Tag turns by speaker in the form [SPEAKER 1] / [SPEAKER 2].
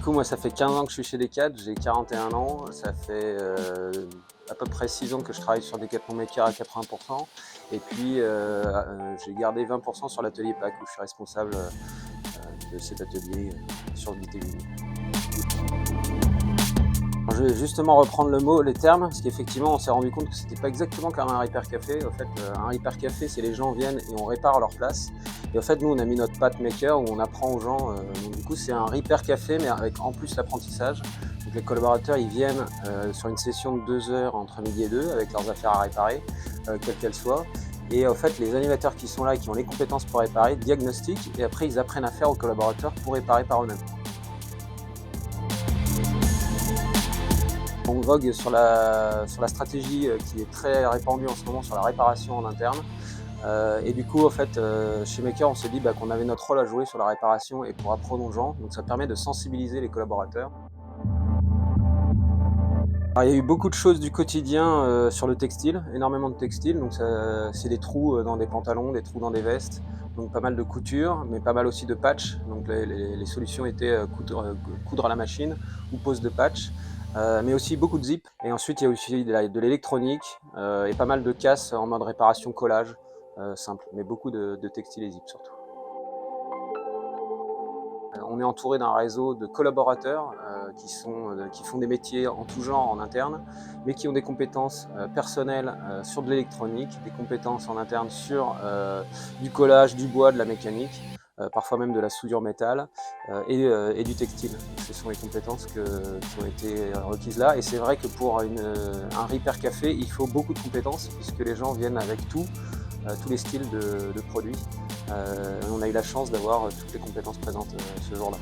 [SPEAKER 1] coup, moi, ça fait 15 ans que je suis chez Decathlon, j'ai 41 ans. Ça fait à peu près 6 ans que je travaille sur Decathlon Maker à 80%. Et puis, j'ai gardé 20% sur l'atelier PAC où je suis responsable de cet atelier sur le BTV. Je vais justement reprendre les termes, parce qu'effectivement, on s'est rendu compte que c'était pas exactement comme un Repair Café. En fait, un Repair Café, c'est les gens viennent et on répare à leur place. Et en fait, nous, on a mis notre patte maker où on apprend aux gens. Donc, du coup, c'est un Repair Café, mais avec en plus l'apprentissage. Donc, les collaborateurs, ils viennent sur une session de 2 heures entre midi et 2 avec leurs affaires à réparer, quelles qu'elles soient. Et en fait, les animateurs qui sont là, qui ont les compétences pour réparer, diagnostiquent et après, ils apprennent à faire aux collaborateurs pour réparer par eux-mêmes. On vogue sur la stratégie qui est très répandue en ce moment sur la réparation en interne. Et du coup, en fait, chez Maker, on s'est dit qu'on avait notre rôle à jouer sur la réparation et pour apprendre aux gens. Donc ça permet de sensibiliser les collaborateurs. Alors, il y a eu beaucoup de choses du quotidien sur le textile, énormément de textile. Donc c'est des trous dans des pantalons, des trous dans des vestes. Donc pas mal de couture, mais pas mal aussi de patch. Donc les solutions étaient coudre à la machine ou pose de patch. Mais aussi beaucoup de zip. Et ensuite, il y a aussi de l'électronique et pas mal de casses en mode réparation collage simple, mais beaucoup de textiles et zip surtout. On est entouré d'un réseau de collaborateurs qui font des métiers en tout genre en interne, mais qui ont des compétences personnelles sur de l'électronique, des compétences en interne sur du collage, du bois, de la mécanique, parfois même de la soudure métal et du textile. Ce sont les compétences qui ont été requises là. Et c'est vrai que pour un Repair Café, il faut beaucoup de compétences puisque les gens viennent avec tous les styles de produits. On a eu la chance d'avoir toutes les compétences présentes ce jour-là.